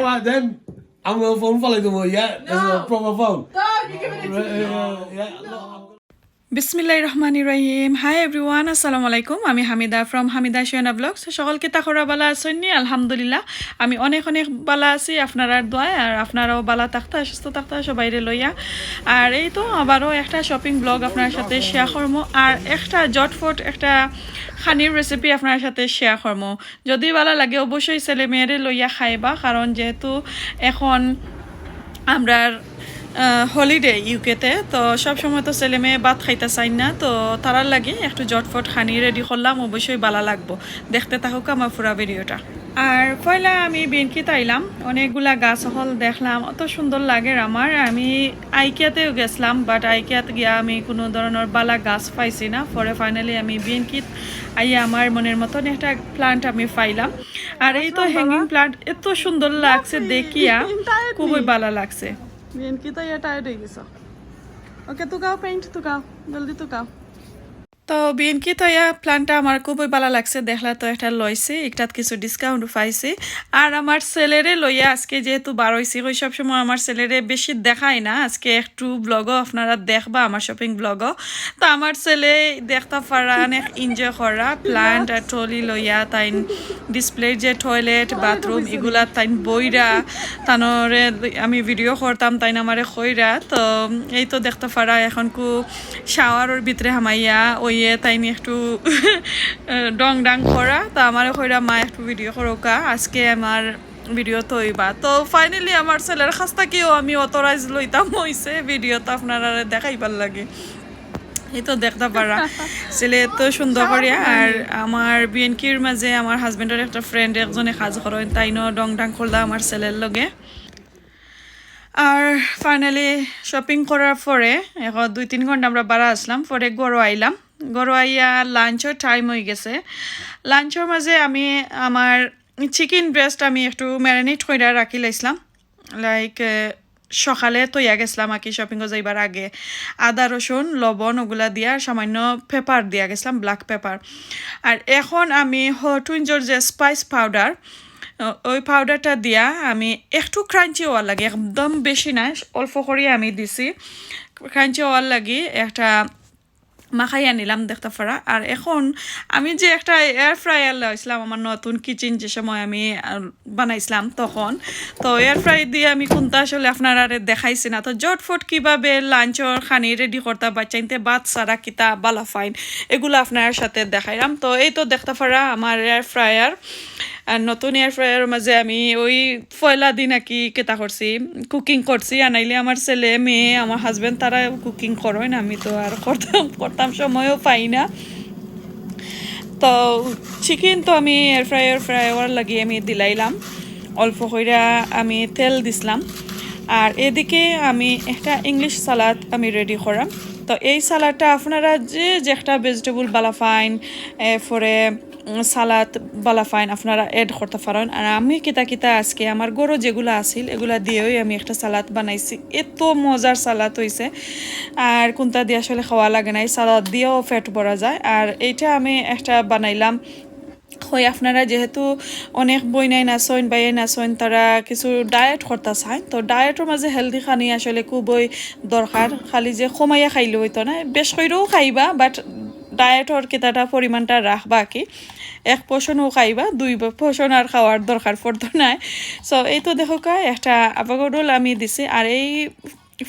Alright then. I'm gonna phone follow them all, yeah? There's No. a proper phone. No, you're giving it to me. Yeah. No. Bismillahirrahmanirrahim. Hi everyone. Assalamu alaikum. আমি Hamida from Husband-and-WifeBlogs. সকলকে তাকরা বালা আছেননি আলহামদুলিল্লাহ। আমি অনেক বালা আছি আপনারার দোয়ায় আর আপনারাও বালা থাকতা সুস্থ থাকতা সবাইরে লইয়া। আর এই তো আবারও একটা শপিং ব্লগ আপনার সাথে শেয়ার করব আর একটা জটফট একটা খানির রেসিপি আপনার সাথে শেয়ার করব। যদি ভালো লাগে অবশ্যই ছেলে মেয়েরে লইয়া খাইবা কারণ যেহেতু এখন আমরা হলিডে ইউকেতে তো সব সময় তো ছেলে মেয়ে ভাত খাইতে চাই না তো তারার লাগে একটু জটফট খানি রেডি করলাম অবশ্যই ভালো লাগবো দেখতে থাকুক আমার পুরা ভিডিওটা আর পয়লা আমি বেনকি তাইলাম অনেকগুলা গাছ হল দেখলাম অত সুন্দর লাগে আমার আমি আইকিয়াতেও গেছিলাম বাট আইকিয়াতে গিয়া আমি কোনো ধরনের বালা গাছ পাইছি না পরে ফাইনালি আমি বেনকিত আইয়া আমার মনের মতন একটা প্লান্ট আমি পাইলাম আর এই তো হ্যাঙ্গিং প্লান্ট এত সুন্দর লাগছে দেখিয়া খুবই ভালো লাগছে বেনকি তো এটা টায়ার্ড হয়ে গেছে ওকে তু গাও পেইন্ট তু গাও জলদি তু গাও তো বেনকি তো প্ল্যানটা আমার খুবই ভালো লাগছে দেখলা তো একটা লইছি একটাত কিছু ডিসকাউন্ট পাইছি আর আমার ছেলেরে লইয়া আজকে যেহেতু বার হইছি ওই সব সময় আমার ছেলেরে বেশি দেখাই না আজকে একটু ব্লগও আপনারা দেখবা আমার শপিং ব্লগও তো আমার ছেলে দেখতে পারা অনেক এনজয় করা প্ল্যান্ট আর ট্রলি লইয়া তাই ডিসপ্লে যে টয়লেট বাথরুম এগুলা তাই বইরা তানরে আমি ভিডিও করতাম তাই আমারে কইরা তো এই তো দেখতে পারা এখন কু শাওয়ারের ভিতরে হামাইয়া ওই তাই একটু ডং ডাং করা তো আমার কইরা মা একটু ভিডিও করোকা আজকে আমার ভিডিও তৈবা তো ফাইনালি আমার ছেলের কাছ থেকেও আমি অথরাইজ লইতাম হইছে ভিডিও তো আপনারা দেখাইবার লাগে এই তো দেখতে পারা ছেলে এত সুন্দর করিয়া আর আমার বিএনকির মাঝে আমার হাজবেন্ডের একটা ফ্রেন্ড একজনে কাজ করেন তাইনো ডং ডাং করলা আমার ছেলের লগে আর ফাইনালি শপিং করার পরে এখন 2-3 ঘন্টা আমরা বাড়া আসলাম পরে গড়ো আইলাম গড়ো আইয়া লাঞ্চের টাইম হয়ে গেছে লাঞ্চের মাঝে আমি আমার চিকেন ব্রেস্ট আমি একটু ম্যারিনেট করে রাখি লাইছিলাম লাইক সকালে তৈয়া গেছিলাম আর কি শপিংয়ে যাইবার আগে আদা রসুন লবণ ওগুলা দিয়া সামান্য পেপার দিয়া গেছিলাম ব্ল্যাক পেপার আর এখন আমি হটুইঞ্জর যে স্পাইস পাউডার ওই পাউডারটা দিয়া আমি একটু ক্রাঞ্চি হওয়ার লাগে একদম বেশি না অল্প করে আমি দিছি ক্রাঞ্চি হওয়ার লাগে একটা মাখাই আনিলাম দেখতে পারা আর এখন আমি যে একটা এয়ার ফ্রায়ার লাইছিলাম আমার নতুন কিচেন যে সময় আমি বানাইছিলাম তখন তো এয়ার ফ্রাই দিয়ে আমি কোনটা আসলে আপনারা দেখাইছি না তো জটফট কীভাবে লাঞ্চর খানি রেডি করতে বাচ্চাইতে বাদ সারা কিতা বালা ফাইন এগুলো আপনার সাথে দেখাইলাম তো এই তো দেখতে পারা আমার এয়ার ফ্রায়ার আর নতুন এয়ার ফ্রায়ারের মাঝে আমি ওই পয়লা দিন আর কি কেতা করছি কুকিং করছি আনাইলে আমার ছেলে মেয়ে আমার হাজব্যান্ড তারা কুকিং করেন আমি তো আর করতাম সময়ও পাই না তো চিকেন তো আমি এয়ার ফ্রায়ার লাগিয়ে আমি দিলাইলাম অল্প কইরা আমি তেল দিছিলাম আর এদিকে আমি একটা ইংলিশ সালাদ আমি রেডি করাম তো এই সালাদটা আপনারা যে একটা ভেজিটেবল বালা ফাইন এরপরে সালাদ বালা ফাইন আপনারা এড করতে পারেন আর আমি কিতা আজকে আমার গরু যেগুলো আছিল এগুলা দিয়েই আমি একটা সালাদ বানাইছি এত মজার সালাদ হয়েছে আর কোনটা দিয়ে আসলে খাওয়া লাগে নাই সালাদ দিয়েও ফ্যাট ভরা যায় আর এইটা আমি একটা বানাইলাম হয় আপনারা যেহেতু অনেক বই নাই নাচইন বাইয়ে নাচইন তারা কিছু ডায়েট করতে চায় তো ডায়েটের মাঝে হেলদি খানি আসলে খুবই দরকার খালি যে কমাইয়া খাইলে হইতো না বেশ করেও খাইবা বাট ডায়েটর কেতাটা পরিমাণটা রাখবা কি এক পোষণও খাইবা 2 পোষণ আর খাওয়ার দরকার পড়তো না সো এই তো দেখো একটা আভাকাডোল আমি দিছি আর এই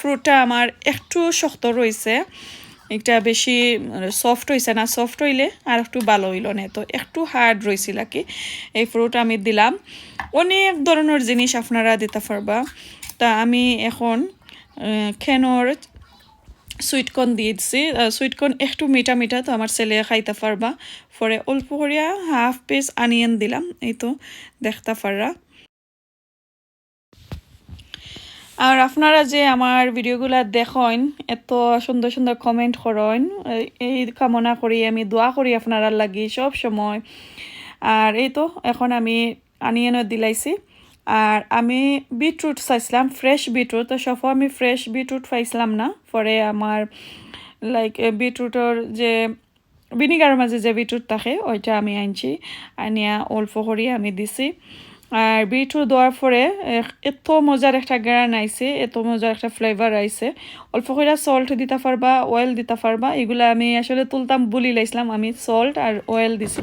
ফ্রুটটা আমার একটু শক্ত রয়েছে একটা বেশি সফট হয়েছে না সফট হইলে আর একটু ভালো হইল না তো একটু হার্ড রয়েছিল কি এই ফ্রুট আমি দিলাম অনেক ধরনের জিনিস আপনারা দিতে পারবা তা আমি এখন খেনোর সুইটকর্ন দিয়েছি সুইটকর্ন একটু মিঠা মিঠা তো আমার ছেলে খাইতে পারবা পরে অল্প করিয়া হাফ পিস অনিয়ন দিলাম এই তো দেখতে পাররা আর আপনারা যে আমার ভিডিওগুলো দেখেন এত সুন্দর সুন্দর কমেন্ট করেন এই কামনা করি আমি দোয়া করি আপনারা লাগি সব সময় আর এই তো এখন আমি অনিয়নও দিলাইছি আর আমি বিটরুট চাইছিলাম ফ্রেশ বিটরুট তো সব আমি ফ্রেশ বিটরুট পাইছিলাম না পরে আমার লাইক বিটরুটের যে ভিনিগারের মাঝে যে বিটরুট থাকে ওইটা আমি আনছি আনিয়া অল্প করে আমি দিছি আর বিটরুট দেওয়ার পরে এত মজার একটা গ্রান আইছে, এত মজার একটা ফ্লেভার আইছে। অল্প করে সল্ট দিতে পারবা, অয়েল দিতে পারবা। এগুলো আমি আসলে তুলতাম বলি লাইছিলাম, আমি সল্ট আর অয়েল দিছি।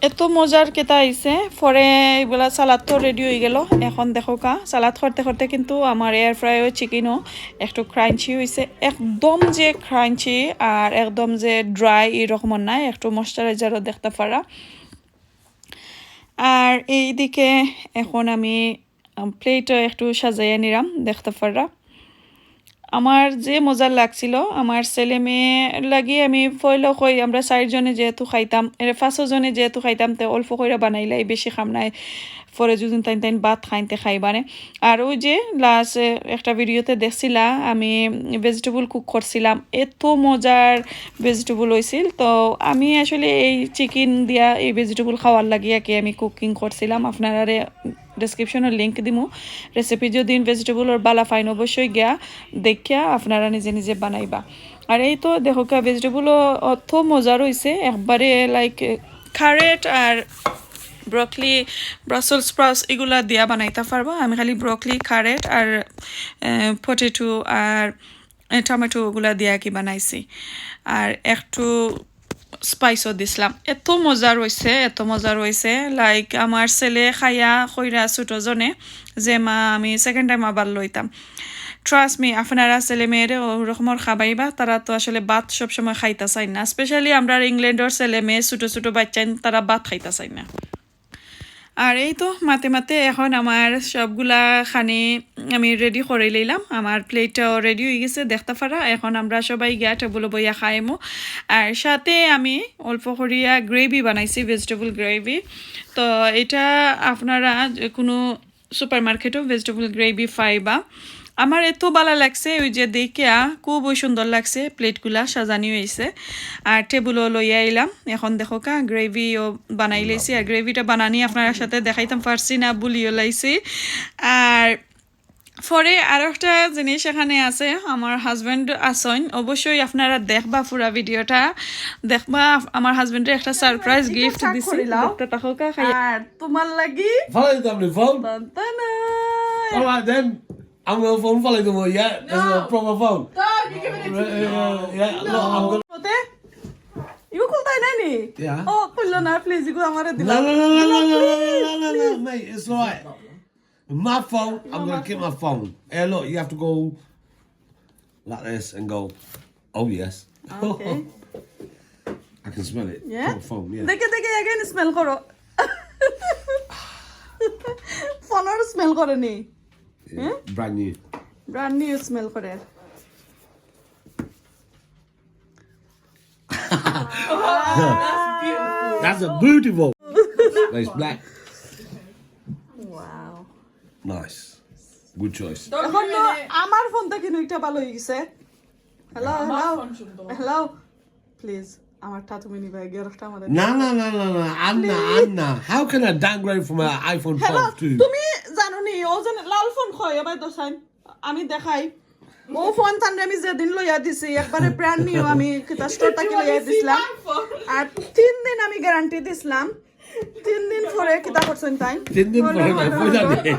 এত মজার কেতা আইছে। পরে এগুলা সালাদ তো রেডি হয়ে গেল। এখন দেখো কা সালাদ করতে করতে কিন্তু আমার এয়ার ফ্রাইও চিকেনও একটু ক্রাঞ্চি হয়েছে। একদম যে ক্রাঞ্চি আর একদম যে ড্রাই এরকম নাই, একটু ময়শ্চারাইজারও দেখতে পারা। আর এইদিকে এখন আমি প্লেটও একটু সাজাইয়া নিলাম, দেখতে পারা। আমার যে মজার লাগছিল, আমার ছেলে মেয়ে লাগিয়ে আমি ফইল কই আমরা 4 জনে যেহেতু খাইতাম, 5 জনে যেহেতু খাইতাম, তো অল্প করে বানাইলাই, বেশি খাম নাই। পরে যদি তাইন ভাত খাইতে খাইবানে। আর ওই যে লাস্ট একটা ভিডিওতে দেখছিলা আমি ভেজিটেবল কুক করছিলাম, এত মজার ভেজিটেবল হয়েছিল। তো আমি আসলে এই চিকেন দিয়া এই ভেজিটেবল খাওয়ার লাগিয়ে কি আমি কুকিং করছিলাম। আপনারা ডেসক্রিপশনের লিঙ্ক দিমু, রেসিপি যদি ভেজিটেবলের বালা ফাইন অবশ্যই গিয়া দেখিয়া আপনারা নিজে নিজে বানাইবা। আর এই তো দেখো ভেজিটেবলও অত মজার হয়েছে, একবারে লাইক ক্যারেট আর ব্রকলি, ব্রাসেল স্প্রাউটস এগুলা দিয়া বানাইতে পারবো। আমি খালি ব্রকলি, ক্যারেট আর পটেটো আর টমেটো ওগুলা দিয়া কি বানাইছি, আর একটু স্পাইসও দিছিলাম। এত মজার হয়েছে, এত মজার হয়েছে। লাইক আমার ছেলে খাইয়া কইরা ছোটো জনে যে মা আমি সেকেন্ড টাইম আবার লইতাম। ট্রাস্ট মি, আপনারা ছেলে মেয়েরে ওরকমের খাবাইবা, তারা তো আসলে ভাত সবসময় খাইতে চাই না। স্পেশালি আমরা ইংল্যান্ডের ছেলে মেয়ে ছোটো ছোটো বাচ্চা, তারা ভাত খাইতে চাই না। আর এই তো মাতে মাতে এখন আমার সবগুলা খানি আমি রেডি করে লইলাম। আমার প্লেটটাও রেডি হয়ে গেছে, দেখতে পারা। এখন আমরা সবাই গিয়া টেবুলে বইয়া খাইমো। আর সাথে আমি অল্প করিয়া গ্রেভি বানাইছি, ভেজিটেবল গ্রেভি। তো এটা আপনারা কোনো সুপার মার্কেটও ভেজিটেবল গ্রেভি পাইবা। আমার এত ভালো লাগছে, ওই যে দেখিয়া খুবই সুন্দর লাগছে। প্লেটগুলা সাজানি হয়েছে আর টেবুলও লইয়া আইলাম। এখন দেখো কা গ্রেভিও বানাই লাইছি। আর গ্রেভিটা বানানি আপনার সাথে দেখাইতাম পারছি না, বলিও লাইছি। আর পরে আরও একটা জিনিস এখানে আছে, আমার হাজব্যান্ড আসন, অবশ্যই আপনারা দেখবা পুরা ভিডিওটা দেখবা। আমার হাজব্যান্ডের একটা সারপ্রাইজ গিফট দিছি, দেখতে থাকো কা। আর তোমার লাগি Follow them the phone. All right then. I'm gonna follow them all, yeah? There's a proper phone. Dad, you're giving it to me. Yeah, look, I'm gonna... ইউ খুলতাই নাই নি? Yeah. ও খুললো না, প্লিজ ইগো আমারে দিলা। No, mate, it's all right. My phone, I'm gonna keep my phone. Hey, look, you have to go like this and go, oh yes. Okay. I can smell it. Yeah? Proper phone, yeah. দেখে দেখে again smell করো। ফোনের smell করে নি? Yeah, brand new. Brand new smell করে। That's a beautiful. It's black. Wow. Nice. Good choice. এখন তো আমার ফোনটা কিন্তু একটা ভালো হয়ে গেছে। হ্যালো হ্যালো প্লিজ আমারটা তুমি নিবা, গেরটা আমাদের। No. Anna. How can I downgrade from an iPhone hello 12 to... তুমি জানো নি ও যেন লাল ফোন খয় এবার দোসাই আমি দেখাই। ও ফোন তান আমি যেদিন লইয়া দিছি একবারে ব্র্যান্ড নিউ, আমি কিতা স্টোর থেকে লইয়া দিছিলাম। আর 3 দিন আমি গ্যারান্টি দিছিলাম। 3 দিন পরে কিতা করছেন তাই? 3 দিন পরে পয়লা দিন।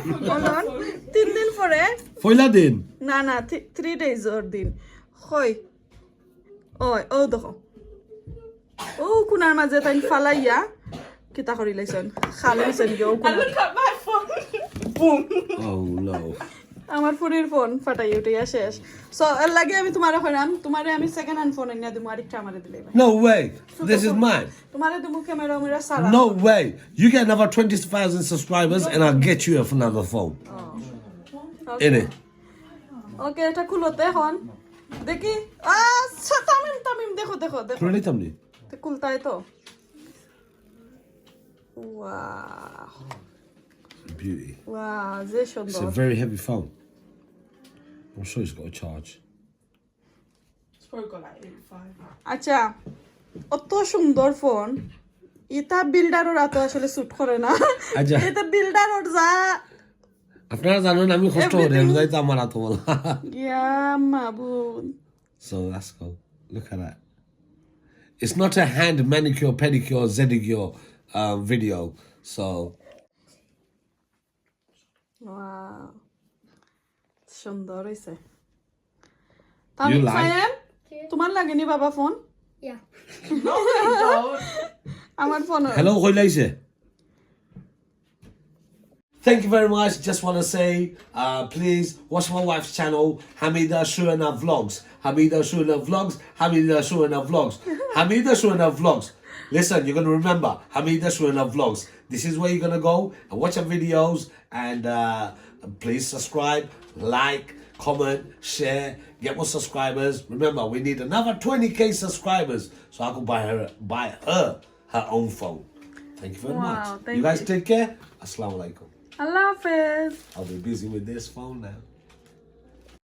3 দিন পরে পয়লা দিন। না 3 days ওর দিন কই। ও দেখো ও কুনার মাঝে তাই ফালাইয়া কিতা করি লাইছেন, খালাইছেন কি ও Kunar. Look at my phone. Boom. Oh no. আমার ফোনের ফোন ফাটাই উঠিয়া শেষ। সো এর লাগে আমি তোমারে কইলাম, তোমারে আমি সেকেন্ড হ্যান্ড ফোন এনে দিমু, আরেকটা আমারে দিলে। No way. This is mine. তোমারে দিমু ক্যামেরা মেরা সারা। No way. You get another 20,000 subscribers and I'll get you another phone. In it. ওকে এটা খুলতে এখন দেখি। তামিম দেখো Really, Tamni? তো খুলতাই তো। Wow Beauty. ওয়াও যে It's সুন্দর। a very heavy phone. I'm sure it's got a charge. It's probably got like 85. আচ্ছা অত সুন্দর ফোন এটা বিল্ডারের তো আসলে স্যুট করে না। আচ্ছা। এটা বিল্ডারের যা আপনারা জানেন আমি কষ্ট করে যাইতে আমার হাত বলা। ইয়া মাবুদ। So that's cool. Look at that. It's not a hand manicure, pedicure, pedicure video. So wow সুন্দর হইছে You like? সায়ান তোমার লাগেনি বাবা ফোন Yeah. আমার phone Hello, koi laise. Thank you very much. Just want to say, please watch my wife's channel, Hamida Shuana Vlogs. Hamida Shuana Vlogs. Hamida Shuana Vlogs. Hamida Shuana Vlogs. Listen, you're going to remember Hamida Shuana Vlogs. This is where you're going to go and watch her videos. And please subscribe, like, comment, share, get more subscribers. Remember, we need another 20k subscribers so I can buy her own phone. Thank you very Wow, much. thank You guys you. take care. Assalamu alaikum. আল্লাহ হাফেজ I'll be busy with this phone now.